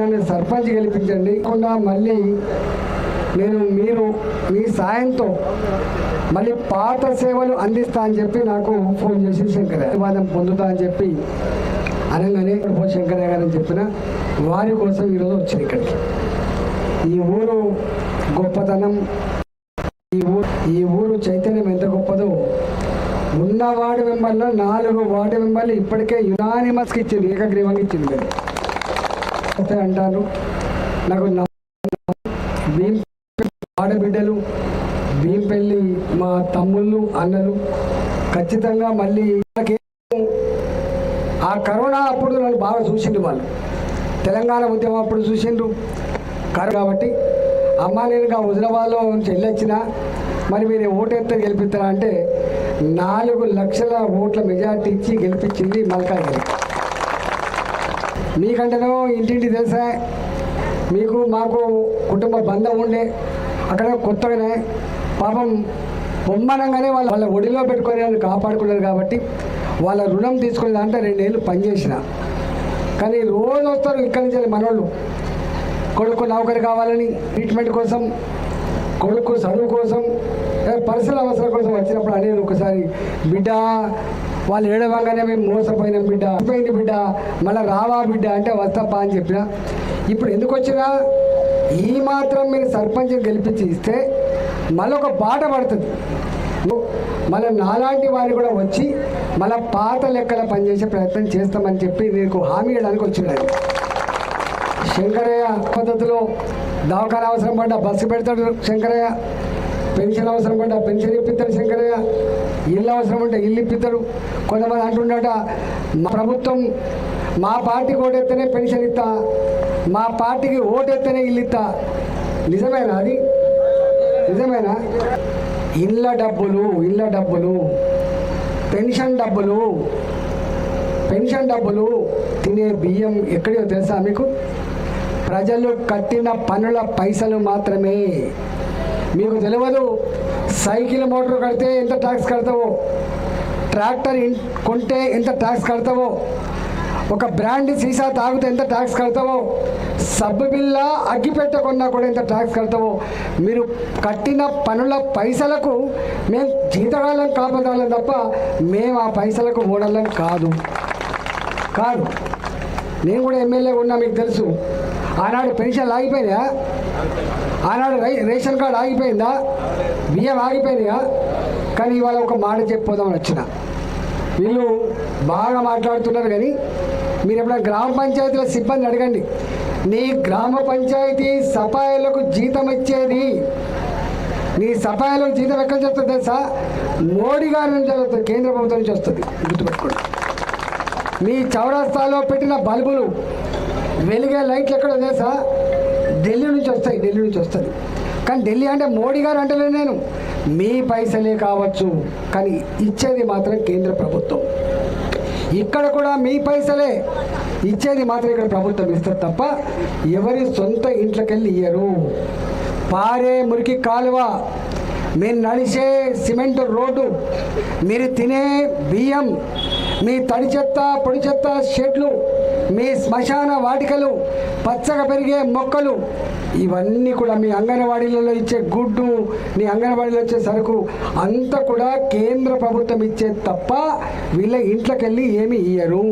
నన్ను సర్పంచ్ గెలిపించండి. మళ్ళీ నేను మీ సాయంతో మళ్ళీ పాత సేవలు అందిస్తా అని చెప్పి నాకు ఫోన్ చేసి శంకరయ్య ఆశీర్వాదం పొందుతా అని చెప్పి అనగానే శంకరయ్య గారు అని చెప్పిన వారి కోసం ఈరోజు వచ్చాను ఇక్కడికి. ఈ ఊరు గొప్పతనం, ఈ ఊరు చైతన్యం ఎంత గొప్పదో, ఉన్న వార్డు మెంబర్లో 4 వార్డు మెంబర్లు ఇప్పటికే యునానిమస్కి ఇచ్చింది, ఏకగ్రీవంగా ఇచ్చింది అంటారు. నాకు ఆడబిడ్డలు, భీంపల్లి మా తమ్ముళ్ళు, అన్నలు ఖచ్చితంగా మళ్ళీ ఆ కరోనా అప్పుడు నన్ను బాగా చూసిండు. వాళ్ళు తెలంగాణ ఉద్యమం అప్పుడు చూసిండ్రు కాబట్టి అమ్మ నేను హుజరాబాద్లో నుంచి వెళ్ళొచ్చిన, మరి మీరు ఓటెత్తే గెలిపిస్తారా అంటే 4 లక్షల ఓట్ల మెజార్టీ ఇచ్చి గెలిపించింది మల్కాజ్గిరి. మీకంటేనో ఇంటింటి తెలుసా, మీకు మాకు కుటుంబ బంధం ఉండే అక్కడ కొత్తగానే పాపం బొమ్మనంగానే వాళ్ళ ఒడిలో పెట్టుకొని నన్ను కాపాడుకున్నారు. కాబట్టి వాళ్ళ రుణం తీసుకునే దాంట్లో 2 ఏళ్ళు పనిచేసిన. కానీ రోజు వస్తారు ఇక్కడి నుంచి మనోళ్ళు, కొడుకు నౌకరి కావాలని, ట్రీట్మెంట్ కోసం, కొడుకు చదువు కోసం, పర్సనల్ అవసరం కోసం వచ్చినప్పుడు అనేది ఒకసారి బిడ్డ వాళ్ళు ఏడవంగానే మేము మోసపోయినాం బిడ్డ, అయిపోయింది బిడ్డ, మళ్ళీ రావా బిడ్డ అంటే వస్తాపా అని చెప్పిన. ఇప్పుడు ఎందుకు వచ్చినా ఈ మాత్రం మీరు సర్పంచ్ గెలిపించి ఇస్తే మళ్ళీ ఒక బాట పడుతుంది. మళ్ళీ నాలాంటి వారు కూడా వచ్చి మళ్ళీ పాత లెక్కల పనిచేసే ప్రయత్నం చేస్తామని చెప్పి మీకు హామీ ఇవ్వడానికి వచ్చినారు. శంకరయ్య పద్ధతిలో దవాఖాన అవసరం పడ్డా బస్సు పెడతాడు శంకరయ్య, పెన్షన్ అవసరం పడ్డా పెన్షన్ ఇప్పిస్తాడు శంకరయ్య, ఇల్లు అవసరం ఉంటే ఇల్లు ఇప్పిస్తాడు. కొంతమంది అంటుండట మా ప్రభుత్వం మా పార్టీకి ఓటెత్తేనే పెన్షన్ ఇస్తా, మా పార్టీకి ఓటెత్తేనే ఇల్లు ఇస్తా. నిజమేనా? అది నిజమేనా? ఇళ్ళ డబ్బులు, పెన్షన్ డబ్బులు, తినే బియ్యం ఎక్కడో తెలుసా మీకు? ప్రజలు కట్టిన పన్నుల పైసలు మాత్రమే. మీకు తెలియదు సైకిల్ మోటార్ కడితే ఎంత ట్యాక్స్ కడతావో, ట్రాక్టర్ కొంటే ఎంత ట్యాక్స్ కడతావో, ఒక బ్రాండ్ సీసా తాగితే ఎంత ట్యాక్స్ కడతావో, సబ్బు బిల్ల అగ్గిపెట్ట కొన్నా కూడా ఎంత ట్యాక్స్ కడతావో. మీరు కట్టిన పనుల పైసలకు మేము జీతగాళ్ళం కాపాడాలం తప్ప మేము ఆ పైసలకు ఓడలం కాదు. నేను కూడా ఎమ్మెల్యే ఉన్నా, మీకు తెలుసు. ఆనాడు పెన్షన్లు ఆగిపోయినాయా? ఆనాడు రేషన్ కార్డు ఆగిపోయిందా? బియ్యం ఆగిపోయినాయా? కానీ ఇవాళ ఒక మాట చెప్పిపోదామని వచ్చిన. వీళ్ళు బాగా మాట్లాడుతున్నారు కానీ మీరు ఎప్పుడైనా గ్రామ పంచాయతీల సిబ్బంది అడగండి, నీ గ్రామ పంచాయతీ సఫాయిలకు జీతం ఇచ్చేది, నీ సఫాయిలకు జీతం ఎక్కడ వస్తుంది తెలుసా? మోడీ గారి నుంచి వస్తుంది, కేంద్ర ప్రభుత్వం నుంచి వస్తుంది, గుర్తుపెట్టుకోండి. మీ చౌరస్తాలో పెట్టిన బల్బులు, వెలిగే లైట్లు ఎక్కడ తెలుసా? ఢిల్లీ నుంచి వస్తుంది. కానీ ఢిల్లీ అంటే మోడీ గారు అంటలేదు నేను, మీ పైసలే కావచ్చు కానీ ఇచ్చేది మాత్రం కేంద్ర ప్రభుత్వం. ఇక్కడ కూడా మీ పైసలే ఇచ్చేది మాత్రం ఇక్కడ ప్రభుత్వం ఇస్తారు తప్ప ఎవరి సొంత ఇంట్లోకెళ్ళి ఇయ్యరు. పారే మురికి కాలువ, మీరు నడిచే సిమెంట్ రోడ్డు, మీరు తినే బియ్యం, మీ తడి చెత్త పొడి చెత్త షెడ్లు, మీ శ్మశాన వాటికలు, పచ్చగా పెరిగే మొక్కలు, ఇవన్నీ కూడా మీ అంగన్వాడీలలో ఇచ్చే గుడ్డు, మీ అంగన్వాడీలో ఇచ్చే సరుకు అంతా కూడా కేంద్ర ప్రభుత్వం ఇచ్చేది తప్ప వీళ్ళ ఇంట్లోకెళ్ళి ఏమి ఇయ్యరు.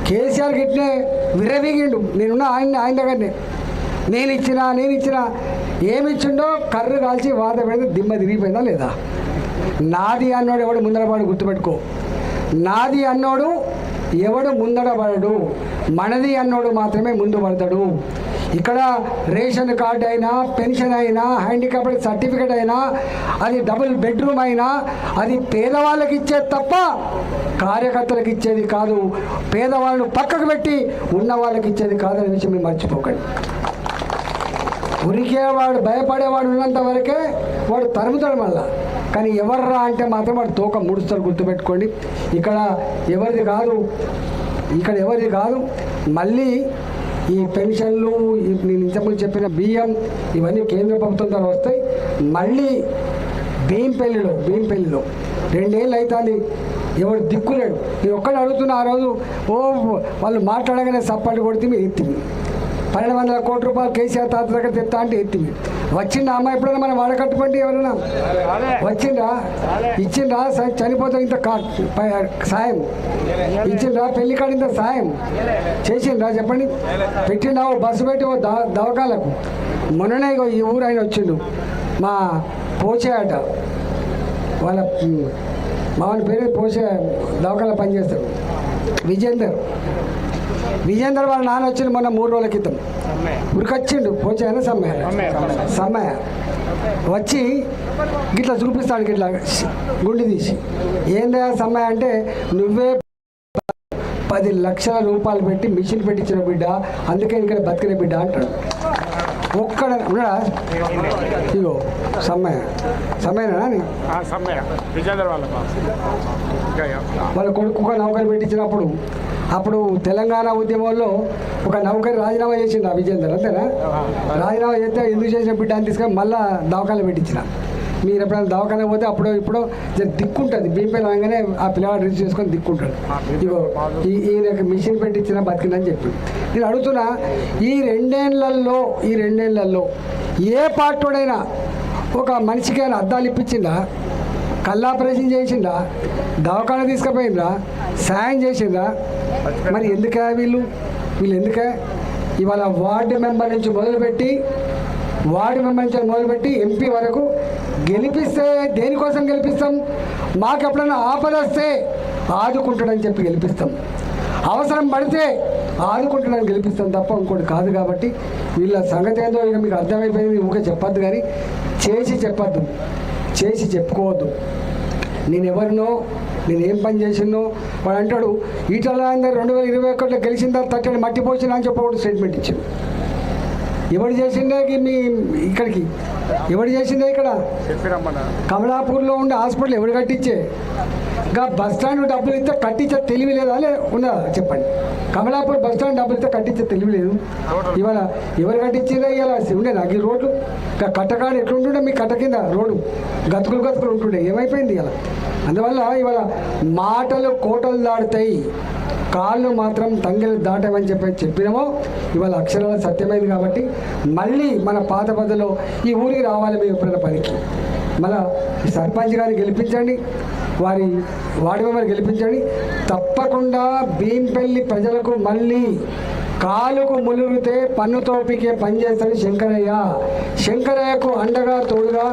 కేసీఆర్ గిట్నే విరవీగిండు, నేనున్నా ఆయన దగ్గరనే, నేను ఇచ్చిన ఏమి ఇచ్చిండో కర్రు కాల్చి వాత పెడితే దిమ్మ తిరిగిపోయిందా లేదా? నాది అన్నోడు ఎవడు ముందరపడు, గుర్తుపెట్టుకో. నాది అన్నోడు ఎవడు ముందర పడడు, మనది అన్నోడు మాత్రమే ముందు పడతాడు. ఇక్కడ రేషన్ కార్డు అయినా, పెన్షన్ అయినా, హ్యాండిక్యాప్డ్ సర్టిఫికేట్ అయినా, అది డబుల్ బెడ్రూమ్ అయినా అది పేదవాళ్ళకి ఇచ్చేది తప్ప కార్యకర్తలకు ఇచ్చేది కాదు. పేదవాళ్ళను పక్కకు పెట్టి ఉన్న వాళ్ళకి ఇచ్చేది కాదనే విషయం మీరు మర్చిపోకండి. ఉరికేవాడు, భయపడేవాడు ఉన్నంత వరకే వాడు తరుముతాడు మళ్ళా. కానీ ఎవర్రా అంటే మాత్రం వాడు తోక ముడుస్తాడు, గుర్తుపెట్టుకోండి. ఇక్కడ ఎవరిది కాదు. మళ్ళీ ఈ పెన్షన్లు, నేను ఇంతకుముందు చెప్పిన బియ్యం, ఇవన్నీ కేంద్ర ప్రభుత్వం ద్వారా వస్తాయి. మళ్ళీ భీంపల్లిలో 2 ఏళ్ళు అవుతుంది ఎవరు దిక్కులేడు. నేను ఒక్కడే అడుగుతున్నా. ఆ రోజు వాళ్ళు మాట్లాడగానే సప్పటి కొడితే మీరు ఎత్తివి 1200 కోట్ల రూపాయలు కేసీఆర్ తాత దగ్గర తెస్తా అంటే ఎత్తివి. వచ్చిందా అమ్మ ఎప్పుడైనా మనం వాడకట్టుకోండి? ఎవరైనా వచ్చిండ్రా? ఇచ్చిండ్రా? చనిపోతే ఇంత సాయం ఇచ్చిండ్రా? పెళ్లి కాడ ఇంత సాయం చేసిండ్రా? చెప్పండి. పెట్టిండా? బస్సు పెట్టి దవాఖాలకు. మొన్ననే ఈ ఊరు ఆయన వచ్చిండు, మా పోచే అట, వాళ్ళ మామూలు పేరు పోసే దవాఖాన పనిచేస్తాడు విజేందర్ వాళ్ళ నాన్న వచ్చిండు మొన్న 3 రోజుల క్రితం. ఉరికొచ్చిండు. పోచే అయినా సమ్మయ్య వచ్చి గిట్లా చూపిస్తాడు, గిట్లా గుండి తీసి. ఏందా సమ్మయ్య అంటే, నువ్వే 10 లక్షల రూపాయలు పెట్టి మిషన్ పెట్టించిన బిడ్డ, అందుకే ఇక్కడ బతికిన బిడ్డ అంటాడు. ఒక్కడ ఉన్నాడా? ఇగో సమ్మయ్యనా వాళ్ళ కొడుకు ఒక నౌకరి పెట్టించినప్పుడు, అప్పుడు తెలంగాణ ఉద్యమంలో ఒక నౌకరి రాజీనామా చేసిండు ఆ విజేందర్, అంతేనా? రాజీనామా చేస్తే ఎందుకు చేసిన బిడ్డ అని తీసుకొని మళ్ళీ దవాఖాన పెట్టించిన. మీరు ఎప్పుడైనా దవాఖాన పోతే అప్పుడో ఇప్పుడో దిక్కుంటుంది. భీంపై రాగానే ఆ పిల్లవాడు రిలీజ్ చేసుకొని దిక్కుంటాడు. ఇగో ఈయన మిషన్ పెట్టించిన బతికిందని చెప్పి నేను అడుగుతున్నా, ఈ రెండేళ్లలో ఏ పార్టీడైనా ఒక మనిషికి అయినా అద్దాలు ఇప్పించిందా? కళ్ళాపరేషన్ చేసిందా? దవాఖాన తీసుకుపోయిందా? సాయం చేసిందా? మరి ఎందుకే వీళ్ళు ఎందుకే ఇవాళ వార్డు మెంబర్ నుంచి మొదలుపెట్టి ఎంపీ వరకు గెలిపిస్తే దేనికోసం గెలిపిస్తాం? మాకు ఎప్పుడైనా ఆపద వస్తే ఆదుకుంటాడని చెప్పి గెలిపిస్తాం, అవసరం పడితే ఆదుకుంటాడని గెలిపిస్తాం తప్ప ఇంకోటి కాదు. కాబట్టి వీళ్ళ సంగతి ఏందో ఇక మీకు అర్థమైపోయింది. ఊరికే చెప్పొద్దు, కానీ చేసి చెప్పుకోవద్దు. నేను ఎవరినో, నేను ఏం పని చేసినో. వాడు అంటాడు, ఈటల 2021లో గెలిచిన తర్వాత తట్టడి మట్టిపోసిన అని చెప్పి స్టేట్మెంట్ ఇచ్చాడు. ఎవడు చేసిండే మీ ఇక్కడికి? ఎవడు చేసిండే ఇక్కడ? కమలాపూర్లో ఉండే హాస్పిటల్ ఎవడు కట్టించే? ఇంకా బస్ స్టాండ్ డబ్బులు ఇస్తే కట్టించే తెలివి లేదా ఉన్నదా చెప్పండి? కమలాపూర్ బస్ స్టాండ్ డబ్బులు ఇస్తే కట్టించే తెలివి లేదు. ఇవాళ ఎవరు కట్టించిందా? ఇవాళ ఉండే నాకు ఈ రోడ్లు కట్టకాడు ఎట్లుంటుండే? మీ కట్ట కింద రోడ్డు గతుకులు ఉంటుండే. ఏమైపోయింది ఇలా? అందువల్ల ఇవాళ మాటలు కోటలు దాడుతాయి, కాళ్ళు మాత్రం తంగెలు దాటమని చెప్పినామో ఇవాళ అక్షరాల సత్యమైంది. కాబట్టి మళ్ళీ మన పాత పద్ధతిలో ఈ ఊరికి రావాలి. మేము ఎప్పుడైనా పనికి మళ్ళీ సర్పంచ్ గారిని గెలిపించండి, వారి వార్డు మెంబర్ గెలిపించండి. తప్పకుండా భీంపల్లి ప్రజలకు మళ్ళీ కాలుకు ములుగితే పన్నుతో పీకే పనిచేస్తాడు శంకరయ్యకు అండగా తోడుగా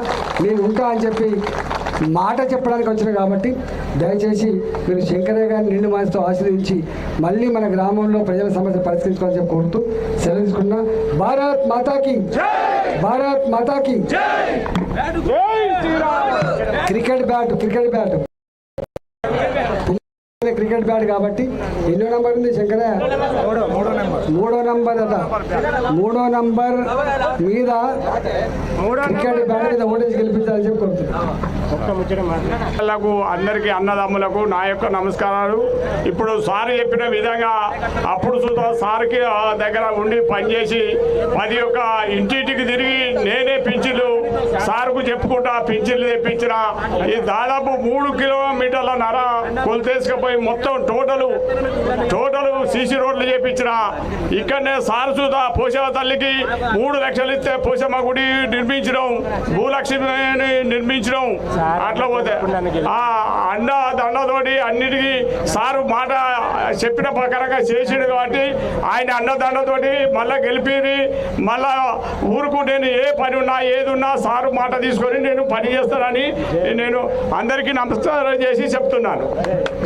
నేను ఉంటా అని చెప్పి మాట చెప్పడానికి వచ్చిన. కాబట్టి దయచేసి మీరు శంకరయ్య గారిని నిండు మనసుతో ఆశీర్వదించి మళ్ళీ మన గ్రామంలో ప్రజల సమస్య పరిష్కరించుకోవాలని చెప్పి కోరుతూ సెలవు తీసుకున్నా. భారత్ మాతాకి క్రికెట్ బ్యాట్ కాబట్టి ఎన్నో నంబర్ ఉంది శంకరయ్య? 3వ నంబర్ అట. 3వ నంబర్ మీద క్రికెట్ బ్యాట్ మీద ఓటేసి గెలిపించాలని చెప్పి కోరుతున్నాను. అందరికీ అన్నదమ్ములకు నా యొక్క నమస్కారాలు. ఇప్పుడు సార్ చెప్పిన విధంగా అప్పుడు సుధా సార్కి దగ్గర ఉండి పనిచేసి 10 ఇంటింటికి తిరిగి నేనే పింఛన్లు సార్కు చెప్పుకుంటా పింఛన్లు తెప్పించిన. ఈ దాదాపు 3 కిలోమీటర్ల నర కొలితేసుకపోయి మొత్తం టోటల్ సీసీ రోడ్లు చేపించిన. ఇక్కడనే సార్ సుధా పోషమ్మ తల్లికి 3 లక్షలు ఇస్తే పోషమ్మ గుడి నిర్మించడం, భూలక్ష్మిని నిర్మించడం. అట్లా పోతే ఆ దండతోటి అన్నిటికీ సారు మాట చెప్పిన ప్రకారంగా చేసిండు. కాబట్టి ఆయన అన్నదండతోటి మళ్ళీ గెలిపి మళ్ళా ఊరుకు నేను ఏ పని ఉన్నా ఏది ఉన్నా సారు మాట తీసుకొని నేను పని చేస్తానని నేను అందరికీ నమస్కారం చేసి చెప్తున్నాను.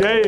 జై